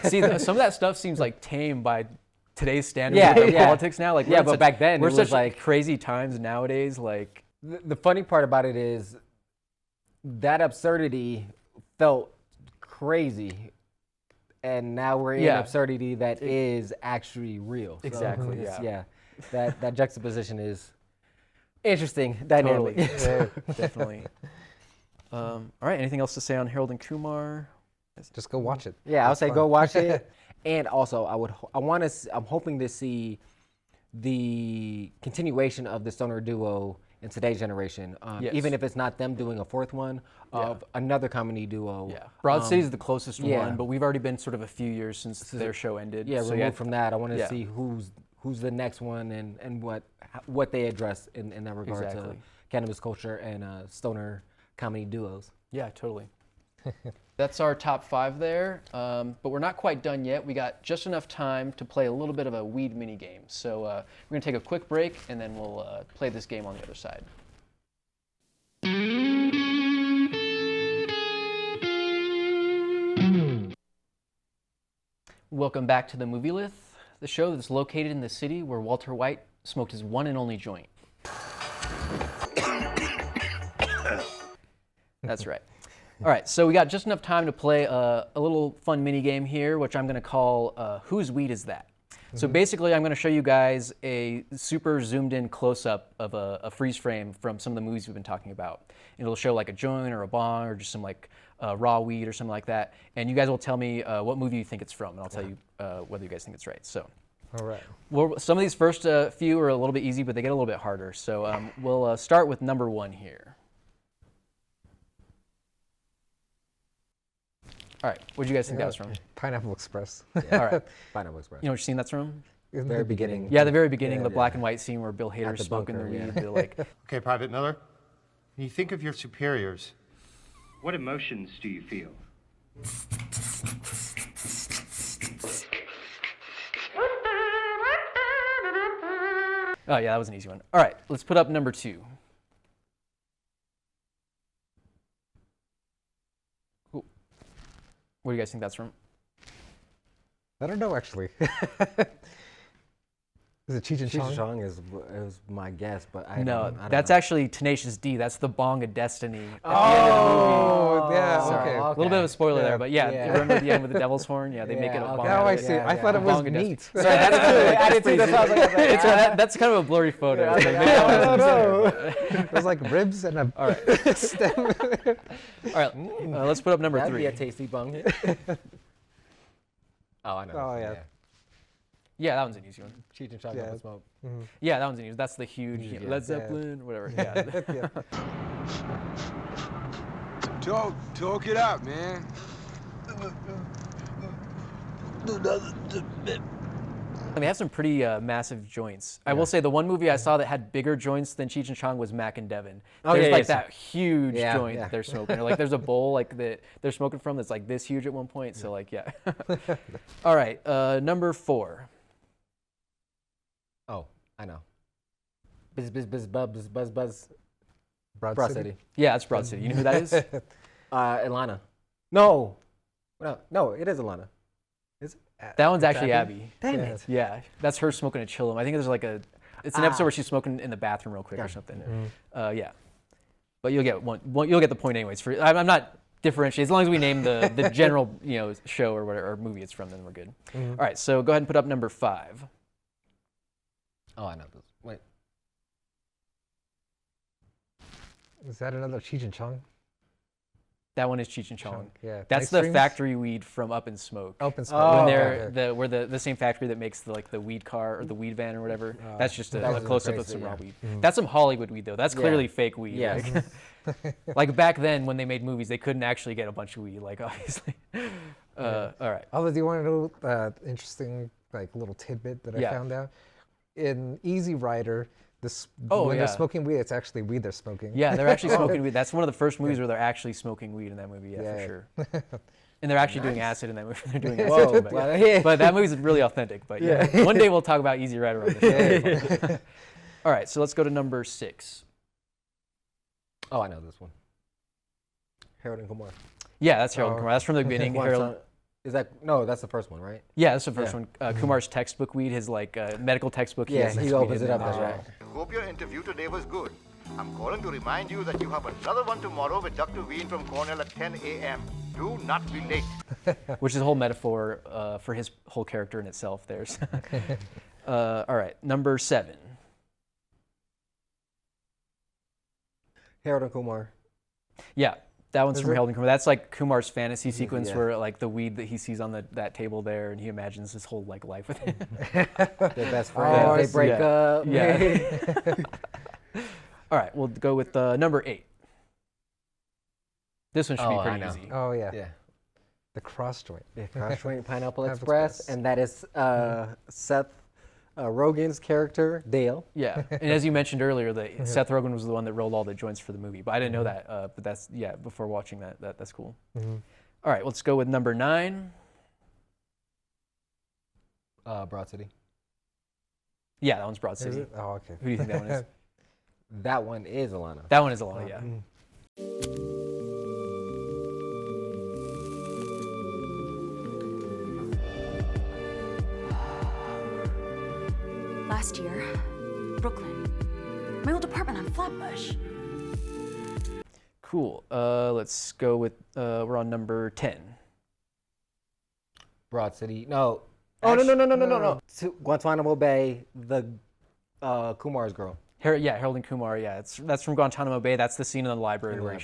See, some of that stuff seems like tame by today's standards Yeah, of yeah. politics now. Like, Yeah, we're in but back then, we're it was such like- crazy times nowadays. Like, The funny part about it is that absurdity felt crazy, and now we're in Yeah. absurdity that is actually real. So Exactly, it's- yeah. That juxtaposition is interesting, dynamic. Totally. Definitely. All right. Anything else to say on Harold and Kumar? Just go watch it. Yeah, I'll It's say fun. go watch it. And also, I'm hoping to see the continuation of the stoner duo in today's generation. Yes. Even if it's not them doing a fourth one of another comedy duo. Yeah. Broad City is the closest yeah. one, but we've already been sort of a few years since their show ended. Yeah, so removed from that. I want to yeah. see who's the next one and what they address in that regard Exactly. to cannabis culture and stoner comedy duos. Yeah, totally. That's our top 5 there, but we're not quite done yet. We got just enough time to play a little bit of a weed mini game. So we're gonna take a quick break and then we'll play this game on the other side. Welcome back to the Movilith, the show that's located in the city where Walter White smoked his one and only joint. That's right. All right, so we got just enough time to play a little fun mini game here, which I'm going to call Whose Weed Is That? So basically, I'm going to show you guys a super zoomed in close-up of a freeze frame from some of the movies we've been talking about. It'll show like a joint or a bong or just some like raw weed or something like that. And you guys will tell me what movie you think it's from, and I'll tell you whether you guys think it's right. So, all right. Well, some of these first few are a little bit easy, but they get a little bit harder. So we'll start with number 1 here. All right, what do you guys think that was from? Pineapple Express. All right. Pineapple Express. You know which scene that's from? In Very beginning. Yeah, the very beginning, Yeah, the yeah. black and white scene where Bill Hader's the smoking bunker, the weed. yeah. They're like, Okay, Private Miller, when you think of your superiors, What emotions do you feel? oh yeah, that was an easy one. All right, let's put up number 2. Ooh. What do you guys think that's from? I don't know actually. Is it Cheech and Chong? Cheech Chong is my guess, but I No, don't that's know. actually Tenacious D. That's the Bong of Destiny at the end Oh, of the movie. yeah, Sorry. okay. A little bit of a spoiler Yeah, there, but yeah, yeah. remember the end with the devil's horn? Yeah, they make it a okay. Bong. Now out I of it. see. Yeah, I yeah. thought it was Bong of Destiny. meat. Sorry, that's I didn't see this. I was like, that's kind of a blurry photo. Yeah, They I made it was all like, considered. There's like ribs and a All right. stem. All right, let's put up number That'd 3. be a tasty bung. Oh, I know. Oh, yeah. Yeah, that one's an easy one. Cheech and Chong Yeah. don't smoke. Yeah, that one's an easy. That's the huge Yeah. Led Zeppelin, whatever. Yeah. Talk it out, man. They have some pretty massive joints. I will say the one movie I saw that had bigger joints than Cheech and Chong was Mac and Devin. Oh, There's yeah, like yeah. that huge Yeah, joint yeah. that they're smoking. Or like there's a bowl like that they're smoking from that's like this huge at one point. So like yeah. All right, number 4. Oh, I know. Buzz, buzz, buzz, buzz, buzz, buzz. Broad Broad City? City. Yeah, it's Broad City. You know who that is? Ilana. No. No, it is Ilana. Is it? That one's actually Abbi? Abby. Damn Yeah. it. Yeah, that's her smoking a chillum. I think there's like it's an episode where she's smoking in the bathroom real quick or something. Yeah, but you'll get you'll get the point anyways. I'm not differentiating as long as we name the general show or whatever or movie it's from, then we're good. All right, so go ahead and put up number 5. Oh, I know this. Wait. Is that another Cheech and Chong? That one is Cheech and Chong. Yeah. That's Nice the Dreams? factory weed from Up in Smoke. Up in Smoke. When Oh, they're okay. we're the same factory that makes the weed car or the weed van or whatever. That's just that a was close up of crazy, some yeah. raw weed. That's some Hollywood weed though. That's clearly fake weed. Yeah. Like back then when they made movies, they couldn't actually get a bunch of weed. Like obviously. All right. Although, do you want to know interesting like little tidbit that I Yeah. found out? In Easy Rider, Oh, when yeah. they're smoking weed, it's actually weed they're smoking. Yeah, they're actually smoking weed. That's one of the first movies where they're actually smoking weed in that movie. Yeah, for sure. And they're actually doing acid in that movie. They're doing acid. Whoa, but that movie's really authentic. But yeah, one day we'll talk about Easy Rider on the show. All right, so let's go to number 6. Oh, I know this one. Harold and Kumar. Yeah, that's Harold and Kumar. That's from the beginning. Harold. No, that's the first one, right? Yeah, that's the first one. Kumar's textbook weed, his medical textbook. Yeah, he opens it up. That's right. Hope your interview today was good. I'm calling to remind you that you have another one tomorrow with Dr. Ween from Cornell at 10 a.m. Do not be late. Which is a whole metaphor for his whole character in itself there. All right, number 7. Harold and Kumar. Yeah, that one's from Harold and Kumar. That's like Kumar's fantasy sequence where like the weed that he sees on that table there, and he imagines his whole like life with him. Their best friends. They break up. Yeah. All right, we'll go with number 8. This one should be pretty easy. Oh yeah. Yeah. The cross joint. Yeah, cross joint Pineapple Express, and that is Seth Rogen's character Dale. Yeah, and as you mentioned earlier, Seth Rogen was the one that rolled all the joints for the movie, but I didn't know that. But that's before watching that's cool. All right, let's go with number 9. Broad City. Yeah, that one's Broad City. Is it? Oh, okay. Who do you think that one is? That one is Ilana. That one is Ilana, yeah. Last year, Brooklyn. My old apartment on Flatbush. Cool. Let's go with, we're on number 10. Broad City. No. Oh, no. Guantanamo Bay, the Kumar's girl. Harold and Kumar, yeah. That's from Guantanamo Bay. That's the scene in the library where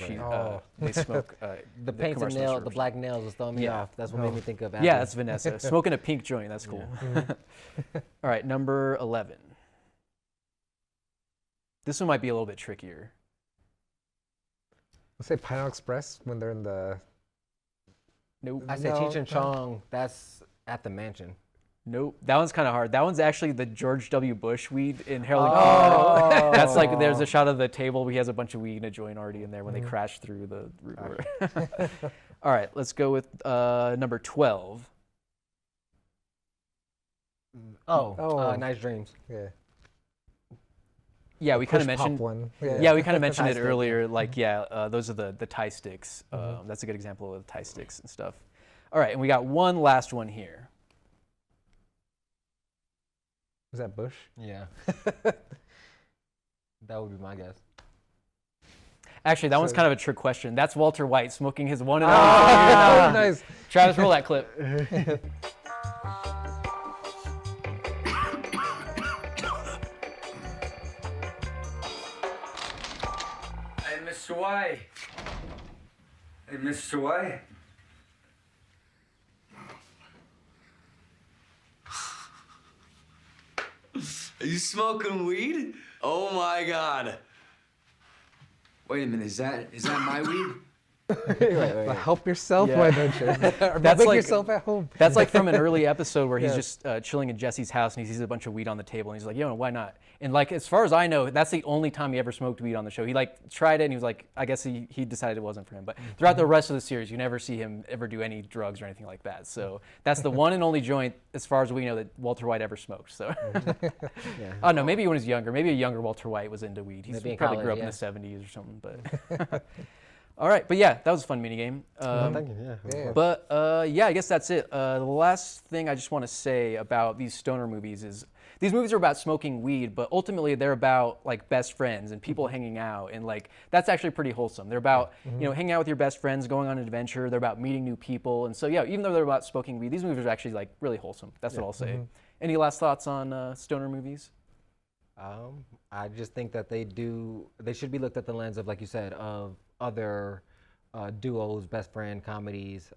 they smoke. The paints and nails, the black nails was throwing me off. That's what made me think of Abbi. Yeah, that's Vanessa. Smoking a pink joint, that's cool. All right, number 11. This one might be a little bit trickier. Let's say Pineapple Express when they're in the... Nope. I said Cheech and Chong, that's at the mansion. Nope, that one's kind of hard. That one's actually the George W. Bush weed in Harold and Kumar. That's like, there's a shot of the table. He has a bunch of weed and a joint already in there when they crash through the root. All right, let's go with number 12. Nice Dreams. Yeah. Yeah, we kind of mentioned. One. Yeah, we kind of mentioned it earlier. Like, those are the Thai sticks. That's a good example of the Thai sticks and stuff. All right, and we got one last one here. Is that Bush? Yeah. That would be my guess. Actually, that one's kind of a trick question. That's Walter White smoking his one and only. Nice. Travis, roll that clip. Hey, Mr. White. Hey, Mr. White. Are you smoking weed? Oh my God. Wait a minute, is that my weed? Wait. Help yourself, why don't you? That's Make like, yourself at home. That's like from an early episode where he's just chilling in Jesse's house and he sees a bunch of weed on the table and he's like, yo, why not? And like, as far as I know, that's the only time he ever smoked weed on the show. He like tried it and he was like, I guess he decided it wasn't for him. But throughout the rest of the series, you never see him ever do any drugs or anything like that. So that's the one and only joint, as far as we know, that Walter White ever smoked. So I don't know, maybe when he was younger, maybe a younger Walter White was into weed. He probably grew up in the 70s or something. But all right, but yeah, that was a fun minigame. Thank you. Yeah. But I guess that's it. The last thing I just want to say about these stoner movies is these movies are about smoking weed, but ultimately they're about like best friends and people hanging out, and like that's actually pretty wholesome. They're about hanging out with your best friends, going on an adventure. They're about meeting new people, and so yeah, even though they're about smoking weed, these movies are actually like really wholesome. That's what I'll say. Any last thoughts on stoner movies? I just think that they should be looked at the lens of, like you said, of other duos, best friend comedies,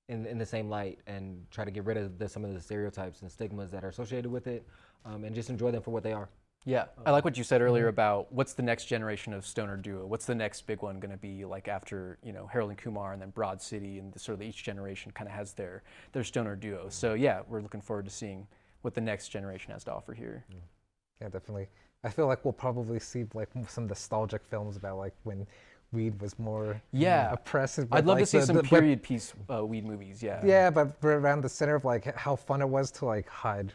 in the same light, and try to get rid of some of the stereotypes and stigmas that are associated with it, and just enjoy them for what they are. Yeah, I like what you said earlier about what's the next generation of stoner duo. What's the next big one going to be like after Harold and Kumar and then Broad City, and sort of each generation kind of has their stoner duo. So yeah, we're looking forward to seeing what the next generation has to offer here. Yeah, definitely. I feel like we'll probably see like some nostalgic films about like when weed was more Yeah. oppressive. I'd but, love to like, see the- some the- period piece weed movies. Yeah. Yeah, but around the center of like how fun it was to like hide.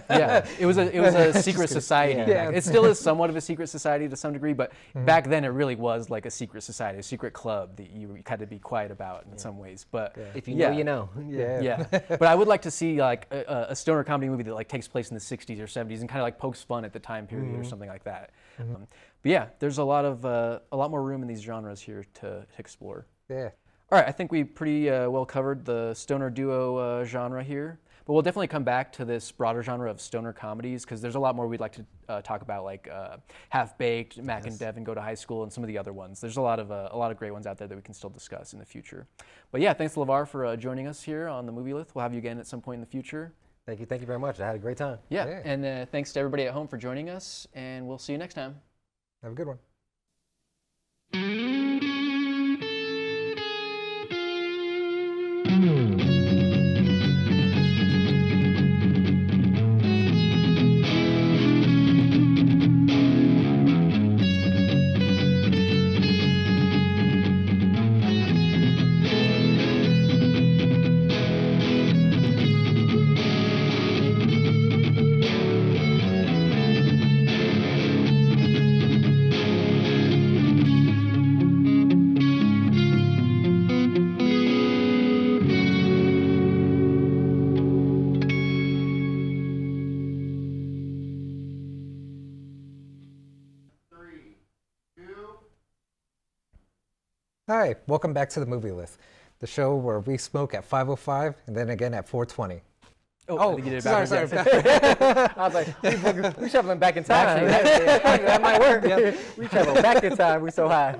Yeah, it was a Just secret kidding. society. Yeah. It still is somewhat of a secret society to some degree, but Mhm. back then it really was like a secret society, a secret club that you had to be quiet about in some ways. But If you know, you know. Yeah. But I would like to see like a stoner comedy movie that like takes place in the 60s or 70s and kind of like pokes fun at the time period or Mhm. something like that. Mhm. But yeah, there's a lot more room in these genres here to explore. Yeah. All right, I think we pretty well covered the stoner duo genre here, but we'll definitely come back to this broader genre of stoner comedies because there's a lot more we'd like to talk about, like Half Baked, Mac and Devin Go to High School, and some of the other ones. There's a lot of great ones out there that we can still discuss in the future. But yeah, thanks LeVar for joining us here on the Movilith. We'll have you again at some point in the future. Thank you very much. I had a great time. Yeah, and thanks to everybody at home for joining us, and we'll see you next time. Have a good one. Hi, welcome back to the Movilith, the show where we smoke at 5:05 and then again at 4:20. I think you did it sorry. backwards. I was like, we traveling back in time. Actually, that might work. We travel back in time. We so high.